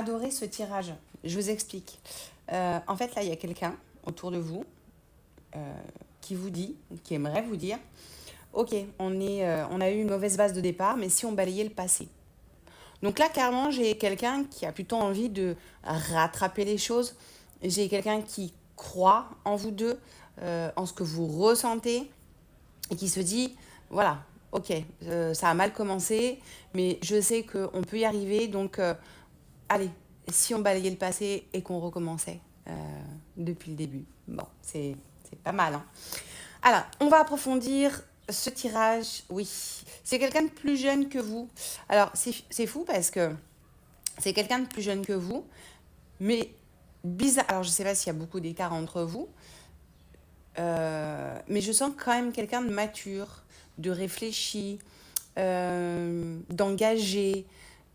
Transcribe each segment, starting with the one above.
adoré ce tirage. Je vous explique. En fait, là, il y a quelqu'un autour de vous qui vous dit, qui aimerait vous dire, ok, on a eu une mauvaise base de départ, mais si on balayait le passé. Donc là, carrément, j'ai quelqu'un qui a plutôt envie de rattraper les choses. J'ai quelqu'un qui croit en vous deux, en ce que vous ressentez, et qui se dit, voilà, ok, ça a mal commencé, mais je sais qu'on peut y arriver, donc allez, si on balayait le passé et qu'on recommençait depuis le début. Bon, c'est pas mal, hein. Alors, on va approfondir ce tirage, oui. C'est quelqu'un de plus jeune que vous. Alors, c'est fou parce que c'est quelqu'un de plus jeune que vous, mais bizarre. Alors, je ne sais pas s'il y a beaucoup d'écart entre vous, mais je sens quand même quelqu'un de mature, de réfléchi, d'engagé.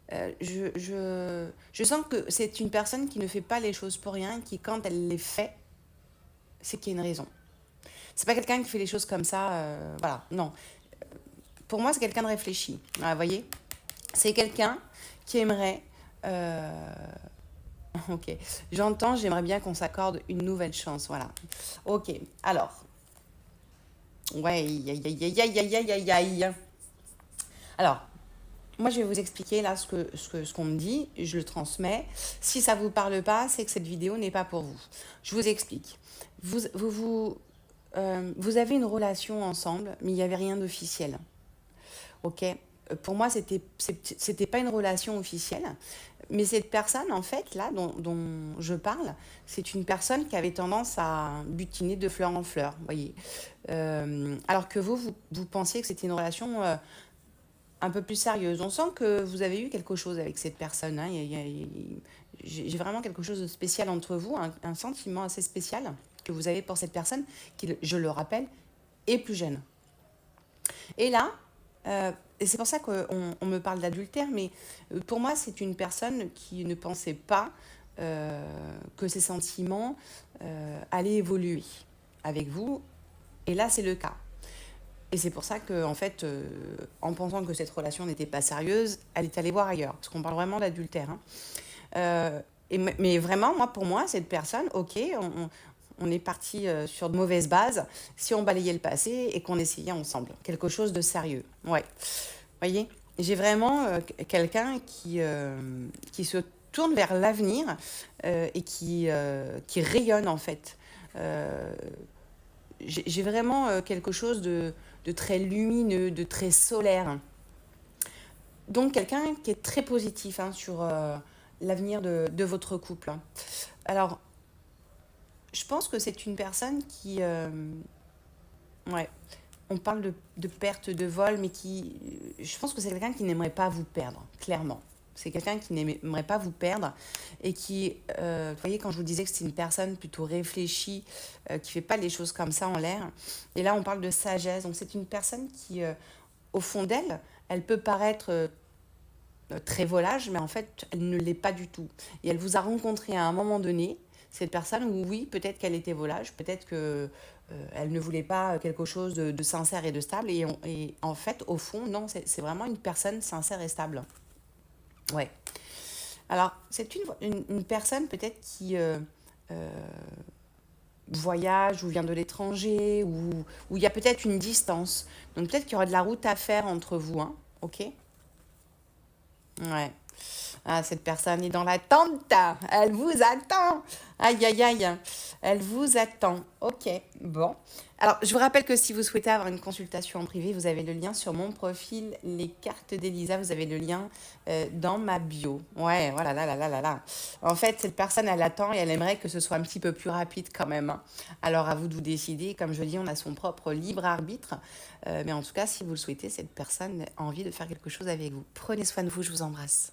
Je sens que c'est une personne qui ne fait pas les choses pour rien, qui, quand elle les fait, c'est qu'il y a une raison. C'est pas quelqu'un qui fait les choses comme ça, voilà, non. Pour moi, c'est quelqu'un de réfléchi. Ah, vous voyez, c'est quelqu'un qui aimerait. Ok, j'entends, j'aimerais bien qu'on s'accorde une nouvelle chance, voilà. Ok, alors. Ouais, aïe, aïe, aïe, aïe, aïe, aïe, aïe, aïe. Alors, moi, je vais vous expliquer là ce qu'on me dit, je le transmets. Si ça ne vous parle pas, c'est que cette vidéo n'est pas pour vous. Je vous explique. Vous avez une relation ensemble, mais il n'y avait rien d'officiel. Ok. Pour moi, c'était pas une relation officielle. Mais cette personne, en fait, là, dont je parle, c'est une personne qui avait tendance à butiner de fleur en fleur, vous voyez. Alors que vous pensiez que c'était une relation un peu plus sérieuse. On sent que vous avez eu quelque chose avec cette personne, hein. J'ai vraiment quelque chose de spécial entre vous, un sentiment assez spécial que vous avez pour cette personne, qui, je le rappelle, est plus jeune. Et là, et c'est pour ça qu'on me parle d'adultère, mais pour moi, c'est une personne qui ne pensait pas que ses sentiments allaient évoluer avec vous. Et là, c'est le cas. Et c'est pour ça que, en fait, en pensant que cette relation n'était pas sérieuse, elle est allée voir ailleurs. Parce qu'on parle vraiment d'adultère, hein. Mais vraiment, pour moi, cette personne, ok, on est parti sur de mauvaises bases si on balayait le passé et qu'on essayait ensemble quelque chose de sérieux. Ouais. Vous voyez, j'ai vraiment quelqu'un qui se tourne vers l'avenir et qui rayonne en fait. Euh, j'ai vraiment quelque chose de très lumineux, de très solaire. Donc quelqu'un qui est très positif, hein, sur l'avenir de votre couple. Alors, je pense que c'est une personne qui... ouais, on parle de perte, de vol, mais qui... Je pense que c'est quelqu'un qui n'aimerait pas vous perdre, clairement. C'est quelqu'un qui n'aimerait pas vous perdre et qui, vous voyez, quand je vous disais que c'est une personne plutôt réfléchie, qui ne fait pas les choses comme ça en l'air. Et là, on parle de sagesse. Donc, c'est une personne qui, au fond d'elle, elle peut paraître très volage, mais en fait, elle ne l'est pas du tout. Et elle vous a rencontré à un moment donné, cette personne, où oui, peut-être qu'elle était volage, peut-être que elle ne voulait pas quelque chose de sincère et de stable. Et en fait, au fond, non, c'est vraiment une personne sincère et stable. Ouais. Alors, c'est une personne peut-être qui euh, voyage ou vient de l'étranger, ou il y a peut-être une distance. Donc peut-être qu'il y aura de la route à faire entre vous, hein, ok? Ouais. Ah, cette personne est dans l'attente. Elle vous attend. Aïe, aïe, aïe. Elle vous attend. Ok, bon. Alors, je vous rappelle que si vous souhaitez avoir une consultation en privé, vous avez le lien sur mon profil, les cartes d'Elisa. Vous avez le lien dans ma bio. Ouais, voilà, là, là, là, là, là. En fait, cette personne, elle attend et elle aimerait que ce soit un petit peu plus rapide quand même, hein. Alors, à vous de vous décider. Comme je dis, on a son propre libre arbitre. Mais en tout cas, si vous le souhaitez, cette personne a envie de faire quelque chose avec vous. Prenez soin de vous, je vous embrasse.